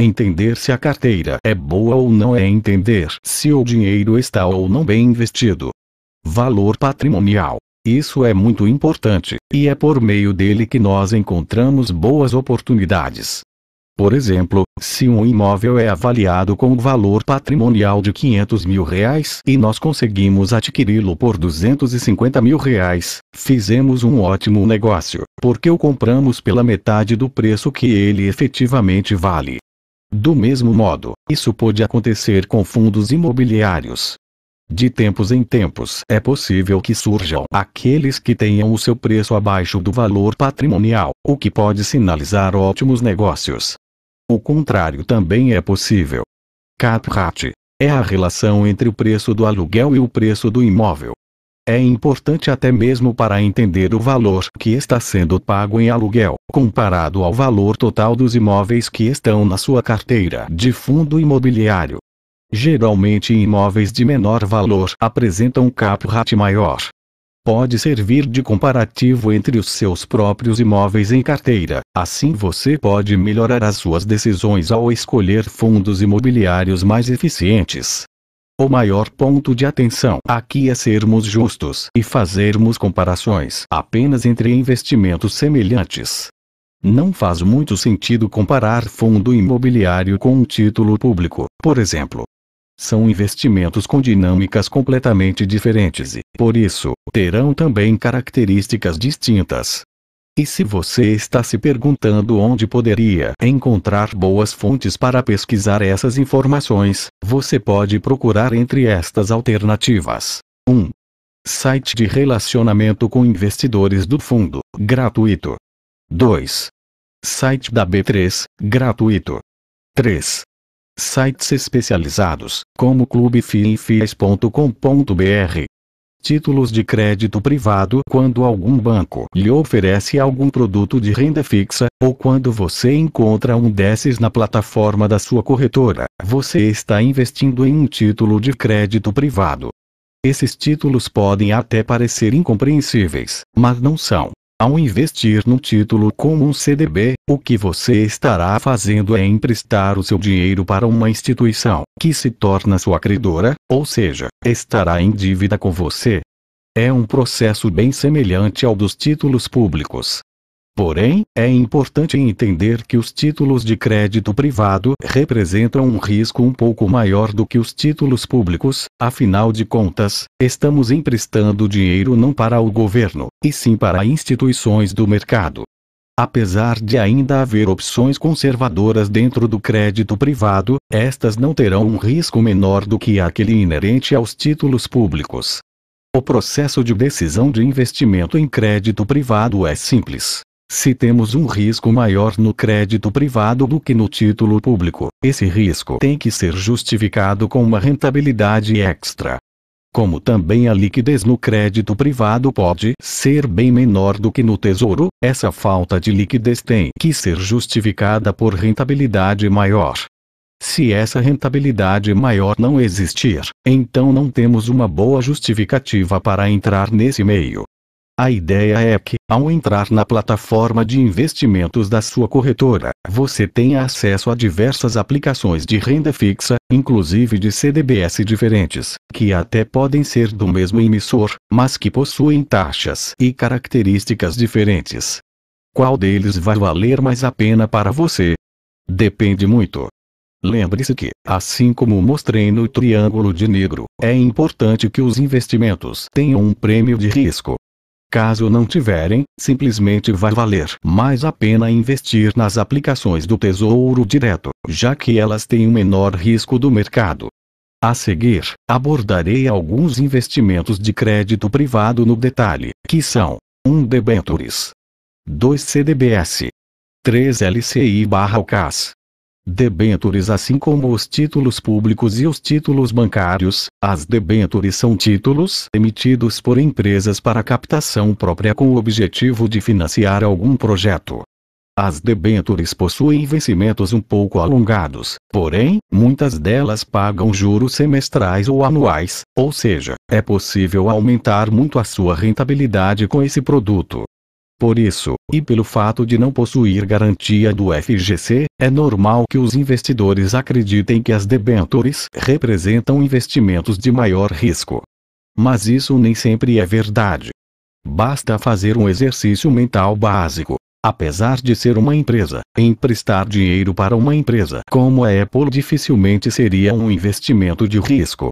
Entender se a carteira é boa ou não é entender se o dinheiro está ou não bem investido. Valor patrimonial. Isso é muito importante, e é por meio dele que nós encontramos boas oportunidades. Por exemplo, se um imóvel é avaliado com valor patrimonial de R$ 500 mil e nós conseguimos adquiri-lo por R$ 250 mil, fizemos um ótimo negócio, porque o compramos pela metade do preço que ele efetivamente vale. Do mesmo modo, isso pode acontecer com fundos imobiliários. De tempos em tempos é possível que surjam aqueles que tenham o seu preço abaixo do valor patrimonial, o que pode sinalizar ótimos negócios. O contrário também é possível. Cap rate é a relação entre o preço do aluguel e o preço do imóvel. É importante até mesmo para entender o valor que está sendo pago em aluguel, comparado ao valor total dos imóveis que estão na sua carteira de fundo imobiliário. Geralmente imóveis de menor valor apresentam cap rate maior. Pode servir de comparativo entre os seus próprios imóveis em carteira, assim você pode melhorar as suas decisões ao escolher fundos imobiliários mais eficientes. O maior ponto de atenção aqui é sermos justos e fazermos comparações apenas entre investimentos semelhantes. Não faz muito sentido comparar fundo imobiliário com um título público, por exemplo. São investimentos com dinâmicas completamente diferentes e, por isso, terão também características distintas. E se você está se perguntando onde poderia encontrar boas fontes para pesquisar essas informações, você pode procurar entre estas alternativas. 1. Site de relacionamento com investidores do fundo, gratuito. 2. Site da B3, gratuito. 3. Sites especializados, como clubefiinfies.com.br. Títulos de crédito privado quando algum banco lhe oferece algum produto de renda fixa, ou quando você encontra um desses na plataforma da sua corretora, você está investindo em um título de crédito privado. Esses títulos podem até parecer incompreensíveis, mas não são. Ao investir num título como um CDB, o que você estará fazendo é emprestar o seu dinheiro para uma instituição, que se torna sua credora, ou seja, estará em dívida com você. É um processo bem semelhante ao dos títulos públicos. Porém, é importante entender que os títulos de crédito privado representam um risco um pouco maior do que os títulos públicos, afinal de contas, estamos emprestando dinheiro não para o governo, e sim para instituições do mercado. Apesar de ainda haver opções conservadoras dentro do crédito privado, estas não terão um risco menor do que aquele inerente aos títulos públicos. O processo de decisão de investimento em crédito privado é simples. Se temos um risco maior no crédito privado do que no título público, esse risco tem que ser justificado com uma rentabilidade extra. Como também a liquidez no crédito privado pode ser bem menor do que no tesouro, essa falta de liquidez tem que ser justificada por rentabilidade maior. Se essa rentabilidade maior não existir, então não temos uma boa justificativa para entrar nesse meio. A ideia é que, ao entrar na plataforma de investimentos da sua corretora, você tenha acesso a diversas aplicações de renda fixa, inclusive de CDBs diferentes, que até podem ser do mesmo emissor, mas que possuem taxas e características diferentes. Qual deles vai valer mais a pena para você? Depende muito. Lembre-se que, assim como mostrei no Triângulo de Negro, é importante que os investimentos tenham um prêmio de risco. Caso não tiverem, simplesmente vai valer mais a pena investir nas aplicações do Tesouro Direto, já que elas têm o menor risco do mercado. A seguir, abordarei alguns investimentos de crédito privado no detalhe, que são 1. Debentures, 2. CDBs, 3. LCI/CAS. Debentures. Assim como os títulos públicos e os títulos bancários, as debentures são títulos emitidos por empresas para captação própria com o objetivo de financiar algum projeto. As debentures possuem vencimentos um pouco alongados, porém, muitas delas pagam juros semestrais ou anuais, ou seja, é possível aumentar muito a sua rentabilidade com esse produto. Por isso, e pelo fato de não possuir garantia do FGC, é normal que os investidores acreditem que as debêntures representam investimentos de maior risco. Mas isso nem sempre é verdade. Basta fazer um exercício mental básico. Apesar de ser uma empresa, emprestar dinheiro para uma empresa como a Apple dificilmente seria um investimento de risco.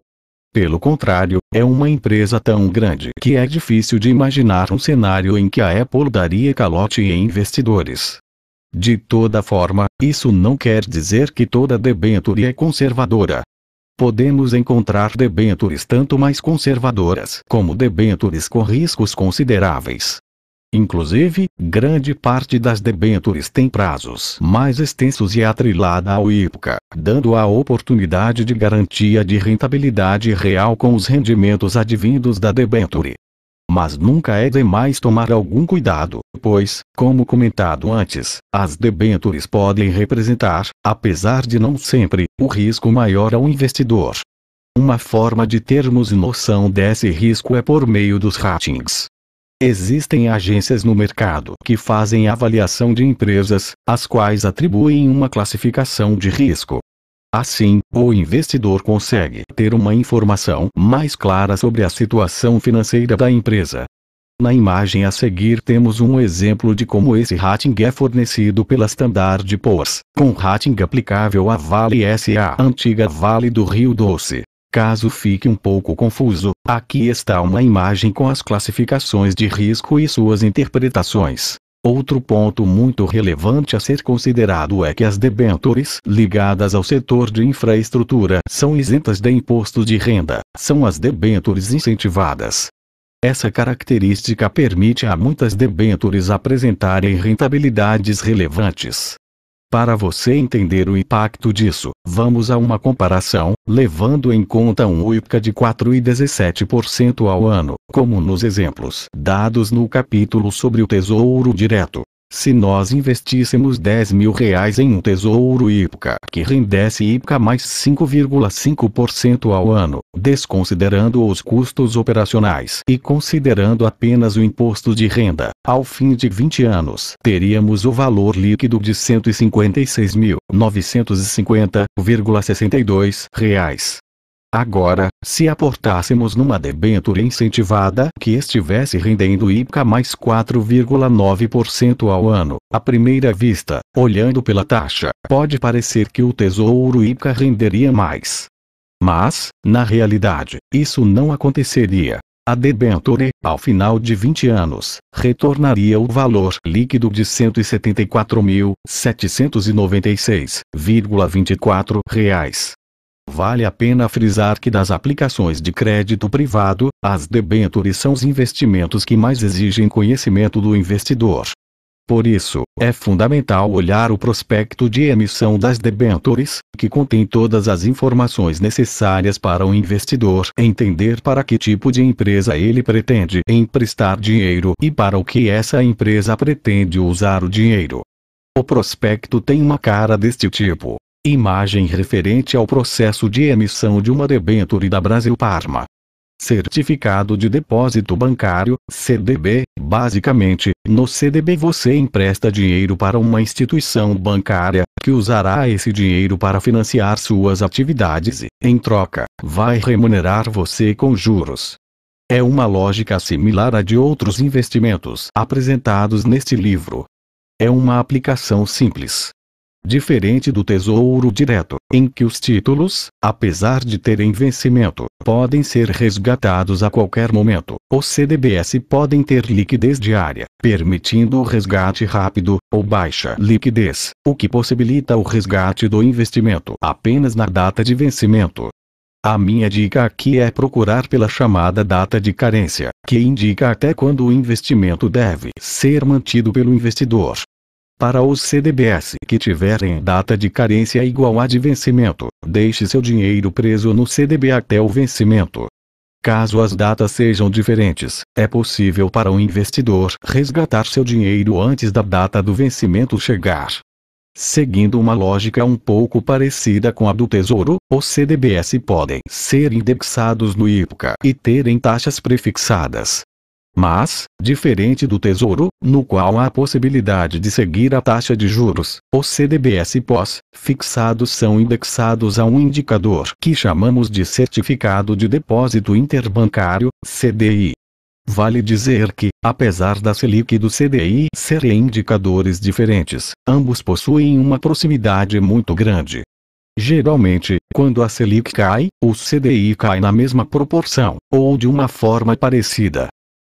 Pelo contrário, é uma empresa tão grande que é difícil de imaginar um cenário em que a Apple daria calote em investidores. De toda forma, isso não quer dizer que toda debênture é conservadora. Podemos encontrar debêntures tanto mais conservadoras como debêntures com riscos consideráveis. Inclusive, grande parte das debêntures tem prazos mais extensos e atrelada ao IPCA, dando a oportunidade de garantia de rentabilidade real com os rendimentos advindos da debênture. Mas nunca é demais tomar algum cuidado, pois, como comentado antes, as debêntures podem representar, apesar de não sempre, o risco maior ao investidor. Uma forma de termos noção desse risco é por meio dos ratings. Existem agências no mercado que fazem avaliação de empresas, as quais atribuem uma classificação de risco. Assim, o investidor consegue ter uma informação mais clara sobre a situação financeira da empresa. Na imagem a seguir temos um exemplo de como esse rating é fornecido pela Standard Poor's, com rating aplicável à Vale SA, antiga Vale do Rio Doce. Caso fique um pouco confuso, aqui está uma imagem com as classificações de risco e suas interpretações. Outro ponto muito relevante a ser considerado é que as debêntures ligadas ao setor de infraestrutura são isentas de imposto de renda, são as debêntures incentivadas. Essa característica permite a muitas debêntures apresentarem rentabilidades relevantes. Para você entender o impacto disso, vamos a uma comparação, levando em conta um IPCA de 4,17% ao ano, como nos exemplos dados no capítulo sobre o Tesouro Direto. Se nós investíssemos R$ 10.000 em um tesouro IPCA que rendesse IPCA mais 5,5% ao ano, desconsiderando os custos operacionais e considerando apenas o imposto de renda, ao fim de 20 anos, teríamos o valor líquido de R$ 156.950,62. Agora, se aportássemos numa debênture incentivada que estivesse rendendo IPCA mais 4,9% ao ano, à primeira vista, olhando pela taxa, pode parecer que o tesouro IPCA renderia mais. Mas, na realidade, isso não aconteceria. A debênture, ao final de 20 anos, retornaria o valor líquido de R$ 174.796,24. Vale a pena frisar que das aplicações de crédito privado, as debêntures são os investimentos que mais exigem conhecimento do investidor. Por isso, é fundamental olhar o prospecto de emissão das debêntures, que contém todas as informações necessárias para o investidor entender para que tipo de empresa ele pretende emprestar dinheiro e para o que essa empresa pretende usar o dinheiro. O prospecto tem uma cara deste tipo. Imagem referente ao processo de emissão de uma debênture da Brasilparma. Certificado de Depósito Bancário, CDB. Basicamente, no CDB você empresta dinheiro para uma instituição bancária, que usará esse dinheiro para financiar suas atividades e, em troca, vai remunerar você com juros. É uma lógica similar à de outros investimentos apresentados neste livro. É uma aplicação simples. Diferente do Tesouro Direto, em que os títulos, apesar de terem vencimento, podem ser resgatados a qualquer momento, os CDBs podem ter liquidez diária, permitindo o resgate rápido, ou baixa liquidez, o que possibilita o resgate do investimento apenas na data de vencimento. A minha dica aqui é procurar pela chamada data de carência, que indica até quando o investimento deve ser mantido pelo investidor. Para os CDBs que tiverem data de carência igual à de vencimento, deixe seu dinheiro preso no CDB até o vencimento. Caso as datas sejam diferentes, é possível para o investidor resgatar seu dinheiro antes da data do vencimento chegar. Seguindo uma lógica um pouco parecida com a do Tesouro, os CDBs podem ser indexados no IPCA e terem taxas prefixadas. Mas, diferente do Tesouro, no qual há a possibilidade de seguir a taxa de juros, os CDBs pós-fixados são indexados a um indicador que chamamos de Certificado de Depósito Interbancário, CDI. Vale dizer que, apesar da Selic e do CDI serem indicadores diferentes, ambos possuem uma proximidade muito grande. Geralmente, quando a Selic cai, o CDI cai na mesma proporção, ou de uma forma parecida.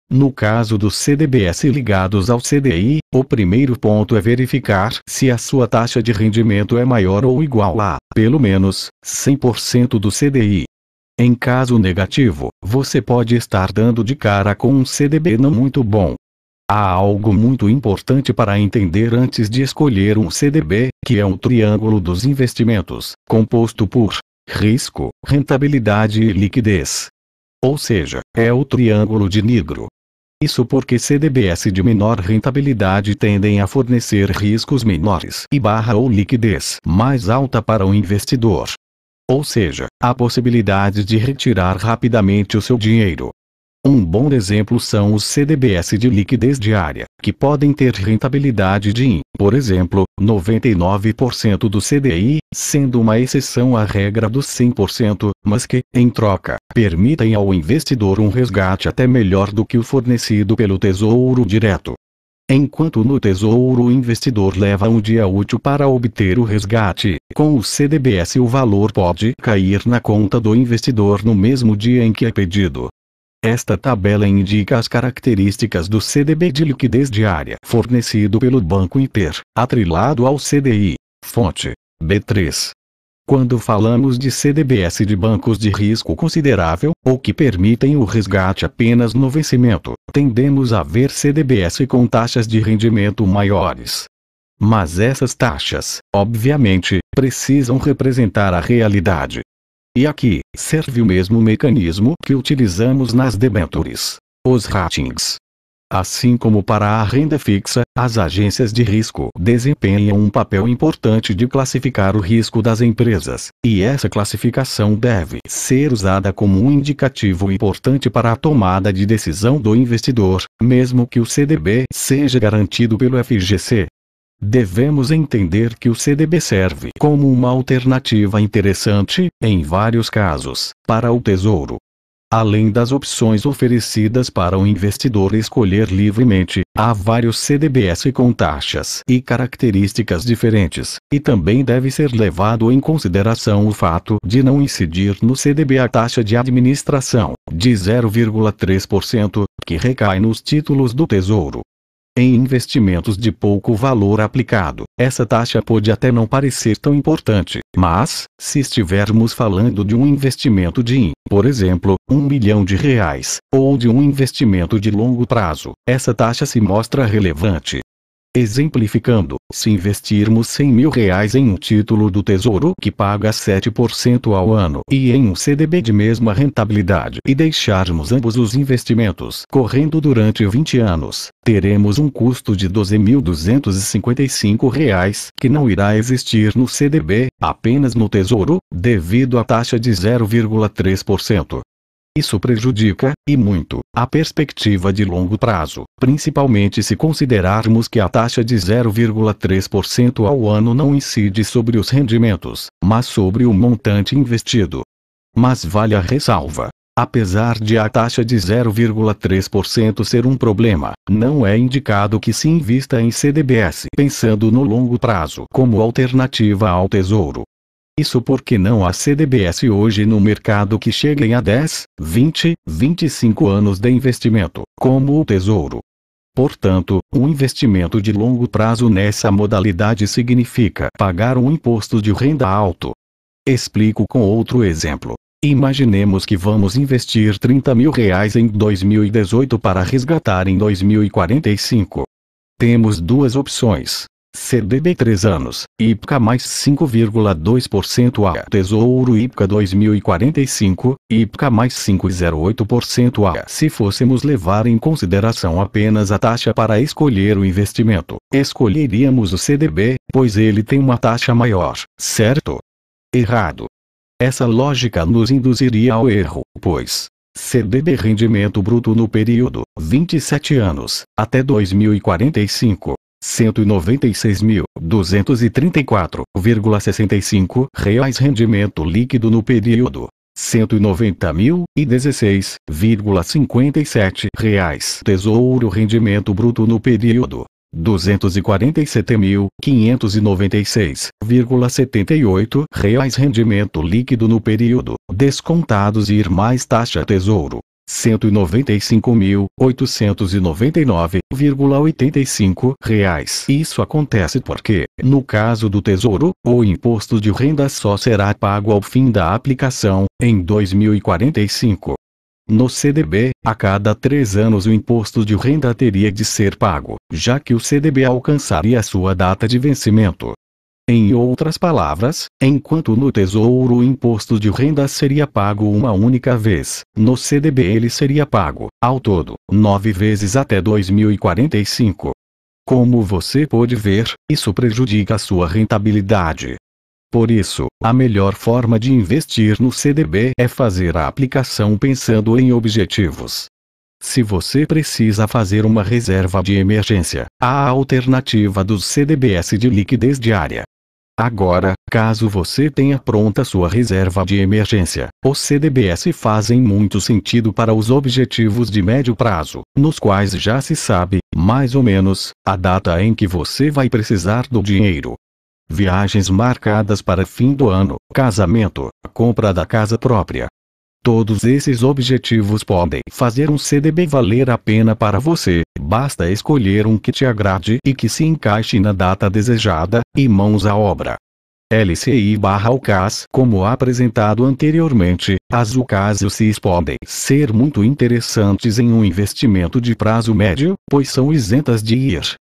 No caso dos CDBs ligados ao CDI, o primeiro ponto é verificar se a sua taxa de rendimento é maior ou igual a, pelo menos, 100% do CDI. Em caso negativo, você pode estar dando de cara com um CDB não muito bom. Há algo muito importante para entender antes de escolher um CDB, que é um triângulo dos investimentos, composto por risco, rentabilidade e liquidez. Ou seja, é o triângulo de Nigro. Isso porque CDBs de menor rentabilidade tendem a fornecer riscos menores e ou liquidez mais alta para o investidor. Ou seja, a possibilidade de retirar rapidamente o seu dinheiro. Um bom exemplo são os CDBs de liquidez diária, que podem ter rentabilidade de, por exemplo, 99% do CDI, sendo uma exceção à regra dos 100%, mas que, em troca, permitem ao investidor um resgate até melhor do que o fornecido pelo Tesouro Direto. Enquanto no Tesouro o investidor leva um dia útil para obter o resgate, com o CDBs o valor pode cair na conta do investidor no mesmo dia em que é pedido. Esta tabela indica as características do CDB de liquidez diária fornecido pelo Banco Inter, atrelado ao CDI. Fonte: B3. Quando falamos de CDBs de bancos de risco considerável, ou que permitem o resgate apenas no vencimento, tendemos a ver CDBs com taxas de rendimento maiores. Mas essas taxas, obviamente, precisam representar a realidade. E aqui, serve o mesmo mecanismo que utilizamos nas debêntures: os ratings. Assim como para a renda fixa, as agências de risco desempenham um papel importante de classificar o risco das empresas, e essa classificação deve ser usada como um indicativo importante para a tomada de decisão do investidor, mesmo que o CDB seja garantido pelo FGC. Devemos entender que o CDB serve como uma alternativa interessante, em vários casos, para o Tesouro. Além das opções oferecidas para o investidor escolher livremente, há vários CDBs com taxas e características diferentes, e também deve ser levado em consideração o fato de não incidir no CDB a taxa de administração, de 0,3%, que recai nos títulos do Tesouro. Em investimentos de pouco valor aplicado, essa taxa pode até não parecer tão importante, mas, se estivermos falando de um investimento de, por exemplo, R$1 milhão, ou de um investimento de longo prazo, essa taxa se mostra relevante. Exemplificando, se investirmos R$100 mil em um título do Tesouro que paga 7% ao ano e em um CDB de mesma rentabilidade e deixarmos ambos os investimentos correndo durante 20 anos, teremos um custo de R$ 12.255 que não irá existir no CDB, apenas no Tesouro, devido à taxa de 0,3%. Isso prejudica, e muito, a perspectiva de longo prazo, principalmente se considerarmos que a taxa de 0,3% ao ano não incide sobre os rendimentos, mas sobre o montante investido. Mas vale a ressalva: apesar de a taxa de 0,3% ser um problema, não é indicado que se invista em CDBs pensando no longo prazo como alternativa ao Tesouro. Isso porque não há CDBs hoje no mercado que cheguem a 10, 20, 25 anos de investimento, como o Tesouro. Portanto, um investimento de longo prazo nessa modalidade significa pagar um imposto de renda alto. Explico com outro exemplo. Imaginemos que vamos investir R$30 mil em 2018 para resgatar em 2045. Temos duas opções: CDB 3 anos, IPCA mais 5,2% a Tesouro IPCA 2045, IPCA mais 5,08% a. Se fôssemos levar em consideração apenas a taxa para escolher o investimento, escolheríamos o CDB, pois ele tem uma taxa maior, certo? Errado. Essa lógica nos induziria ao erro, pois CDB rendimento bruto no período 27 anos até 2045. R$ 196.234,65 rendimento líquido no período R$ 190.016,57 Tesouro rendimento bruto no período R$ 247.596,78 rendimento líquido no período descontados IR mais taxa Tesouro R$ 195.899,85. Isso acontece porque, no caso do Tesouro, o imposto de renda só será pago ao fim da aplicação, em 2045. No CDB, a cada 3 anos o imposto de renda teria de ser pago, já que o CDB alcançaria sua data de vencimento. Em outras palavras, enquanto no Tesouro o imposto de renda seria pago uma única vez, no CDB ele seria pago, ao todo, 9 vezes até 2045. Como você pode ver, isso prejudica a sua rentabilidade. Por isso, a melhor forma de investir no CDB é fazer a aplicação pensando em objetivos. Se você precisa fazer uma reserva de emergência, há a alternativa dos CDBs de liquidez diária. Agora, caso você tenha pronta sua reserva de emergência, os CDBs fazem muito sentido para os objetivos de médio prazo, nos quais já se sabe, mais ou menos, a data em que você vai precisar do dinheiro. Viagens marcadas para fim do ano, casamento, compra da casa própria. Todos esses objetivos podem fazer um CDB valer a pena para você, basta escolher um que te agrade e que se encaixe na data desejada, e mãos à obra. LCI/UCAS. Como apresentado anteriormente, as UCAS podem ser muito interessantes em um investimento de prazo médio, pois são isentas de IR.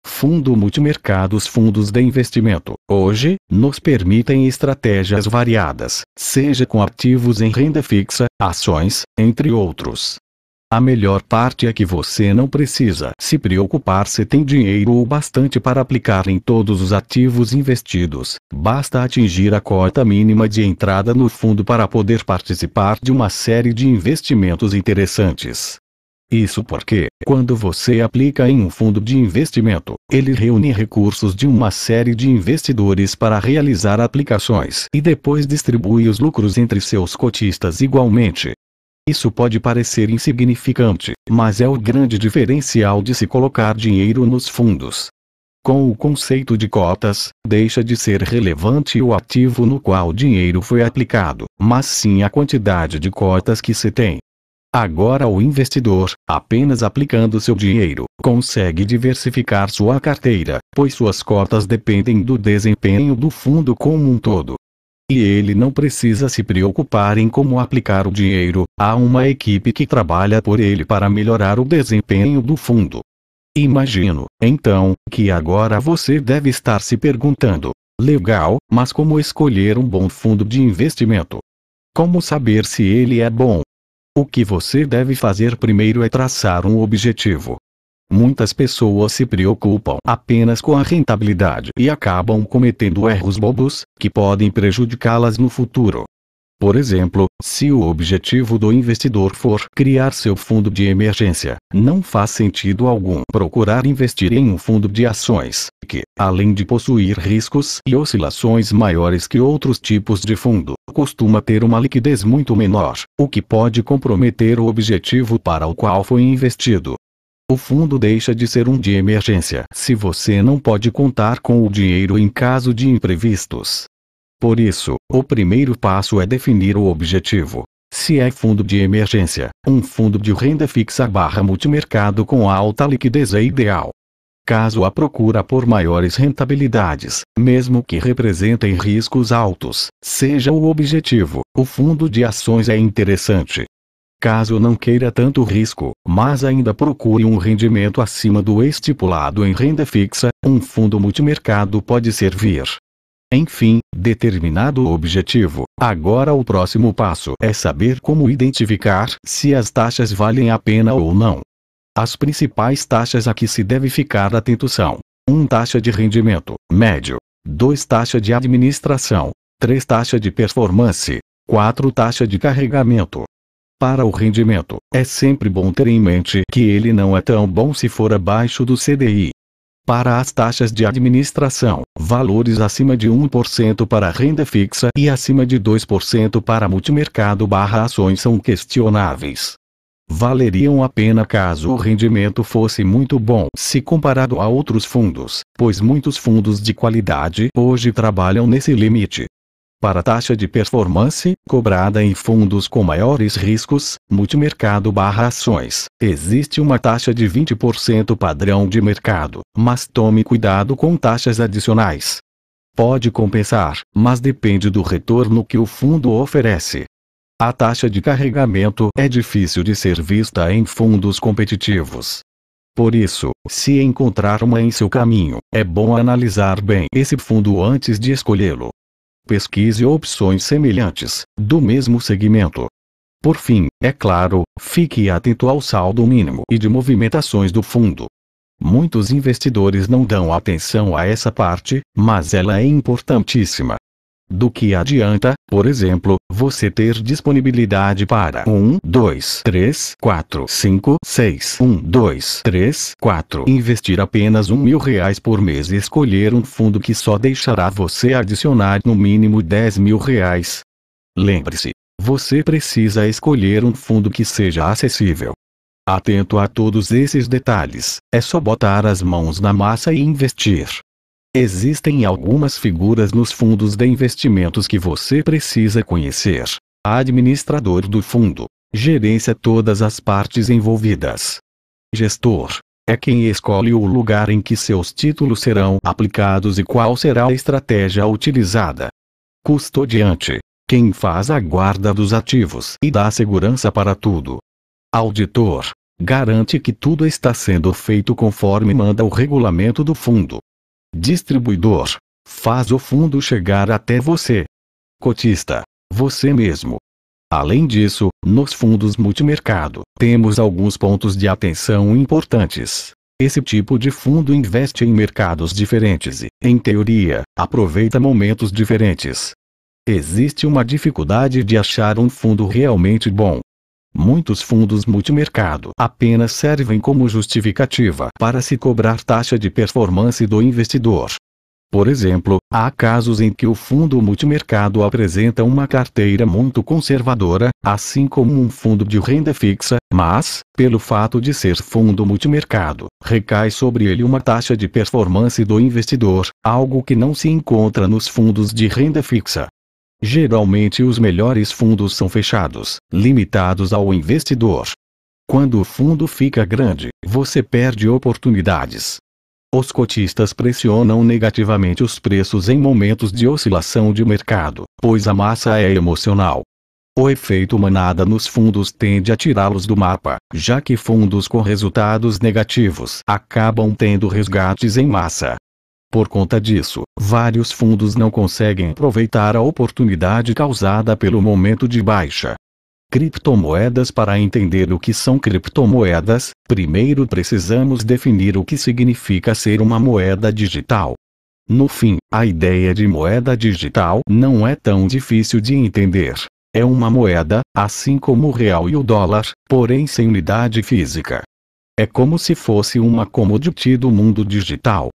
Fundo multimercados. Fundos de investimento, hoje, nos permitem estratégias variadas, seja com ativos em renda fixa, ações, entre outros. A melhor parte é que você não precisa se preocupar se tem dinheiro o bastante para aplicar em todos os ativos investidos, basta atingir a cota mínima de entrada no fundo para poder participar de uma série de investimentos interessantes. Isso porque, quando você aplica em um fundo de investimento, ele reúne recursos de uma série de investidores para realizar aplicações e depois distribui os lucros entre seus cotistas igualmente. Isso pode parecer insignificante, mas é o grande diferencial de se colocar dinheiro nos fundos. Com o conceito de cotas, deixa de ser relevante o ativo no qual o dinheiro foi aplicado, mas sim a quantidade de cotas que se tem. Agora o investidor, apenas aplicando seu dinheiro, consegue diversificar sua carteira, pois suas cotas dependem do desempenho do fundo como um todo. E ele não precisa se preocupar em como aplicar o dinheiro, há uma equipe que trabalha por ele para melhorar o desempenho do fundo. Imagino, então, que agora você deve estar se perguntando: legal, mas como escolher um bom fundo de investimento? Como saber se ele é bom? O que você deve fazer primeiro é traçar um objetivo. Muitas pessoas se preocupam apenas com a rentabilidade e acabam cometendo erros bobos, que podem prejudicá-las no futuro. Por exemplo, se o objetivo do investidor for criar seu fundo de emergência, não faz sentido algum procurar investir em um fundo de ações, que, além de possuir riscos e oscilações maiores que outros tipos de fundo, costuma ter uma liquidez muito menor, o que pode comprometer o objetivo para o qual foi investido. O fundo deixa de ser um de emergência se você não pode contar com o dinheiro em caso de imprevistos. Por isso, o primeiro passo é definir o objetivo. Se é fundo de emergência, um fundo de renda fixa/multimercado com alta liquidez é ideal. Caso a procura por maiores rentabilidades, mesmo que representem riscos altos, seja o objetivo, o fundo de ações é interessante. Caso não queira tanto risco, mas ainda procure um rendimento acima do estipulado em renda fixa, um fundo multimercado pode servir. Enfim, determinado o objetivo, agora o próximo passo é saber como identificar se as taxas valem a pena ou não. As principais taxas a que se deve ficar atento são: 1. Taxa de rendimento, médio. 2. Taxa de administração. 3. Taxa de performance. 4. Taxa de carregamento. Para o rendimento, é sempre bom ter em mente que ele não é tão bom se for abaixo do CDI. Para as taxas de administração, valores acima de 1% para renda fixa e acima de 2% para multimercado/ações são questionáveis. Valeriam a pena caso o rendimento fosse muito bom se comparado a outros fundos, pois muitos fundos de qualidade hoje trabalham nesse limite. Para a taxa de performance, cobrada em fundos com maiores riscos, multimercado/ações, existe uma taxa de 20% padrão de mercado, mas tome cuidado com taxas adicionais. Pode compensar, mas depende do retorno que o fundo oferece. A taxa de carregamento é difícil de ser vista em fundos competitivos. Por isso, se encontrar uma em seu caminho, é bom analisar bem esse fundo antes de escolhê-lo. Pesquise opções semelhantes, do mesmo segmento. Por fim, é claro, fique atento ao saldo mínimo e de movimentações do fundo. Muitos investidores não dão atenção a essa parte, mas ela é importantíssima. Do que adianta, por exemplo, você ter disponibilidade para 1, 2, 3, 4, 5, 6, 1, 2, 3, 4 investir apenas R$ 1.000 por mês e escolher um fundo que só deixará você adicionar no mínimo R$ 10.000. Lembre-se, você precisa escolher um fundo que seja acessível. Atento a todos esses detalhes, é só botar as mãos na massa e investir. Existem algumas figuras nos fundos de investimentos que você precisa conhecer. Administrador do fundo. Gerência todas as partes envolvidas. Gestor. É quem escolhe o lugar em que seus títulos serão aplicados e qual será a estratégia utilizada. Custodiante. Quem faz a guarda dos ativos e dá segurança para tudo. Auditor. Garante que tudo está sendo feito conforme manda o regulamento do fundo. Distribuidor. Faz o fundo chegar até você. Cotista. Você mesmo. Além disso, nos fundos multimercado, temos alguns pontos de atenção importantes. Esse tipo de fundo investe em mercados diferentes e, em teoria, aproveita momentos diferentes. Existe uma dificuldade de achar um fundo realmente bom. Muitos fundos multimercado apenas servem como justificativa para se cobrar taxa de performance do investidor. Por exemplo, há casos em que o fundo multimercado apresenta uma carteira muito conservadora, assim como um fundo de renda fixa, mas, pelo fato de ser fundo multimercado, recai sobre ele uma taxa de performance do investidor, algo que não se encontra nos fundos de renda fixa. Geralmente os melhores fundos são fechados, limitados ao investidor. Quando o fundo fica grande, você perde oportunidades. Os cotistas pressionam negativamente os preços em momentos de oscilação de mercado, pois a massa é emocional. O efeito manada nos fundos tende a tirá-los do mapa, já que fundos com resultados negativos acabam tendo resgates em massa. Por conta disso, vários fundos não conseguem aproveitar a oportunidade causada pelo momento de baixa. Criptomoedas. Para entender o que são criptomoedas, primeiro precisamos definir o que significa ser uma moeda digital. No fim, a ideia de moeda digital não é tão difícil de entender. É uma moeda, assim como o real e o dólar, porém sem unidade física. É como se fosse uma commodity do mundo digital.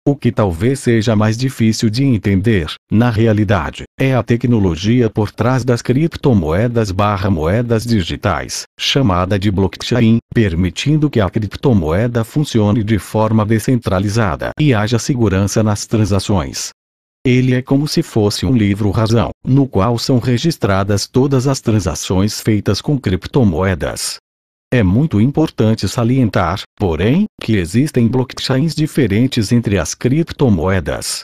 O que talvez seja mais difícil de entender, na realidade, é a tecnologia por trás das criptomoedas/moedas digitais, chamada de blockchain, permitindo que a criptomoeda funcione de forma descentralizada e haja segurança nas transações. Ele é como se fosse um livro-razão, no qual são registradas todas as transações feitas com criptomoedas. É muito importante salientar, porém, que existem blockchains diferentes entre as criptomoedas.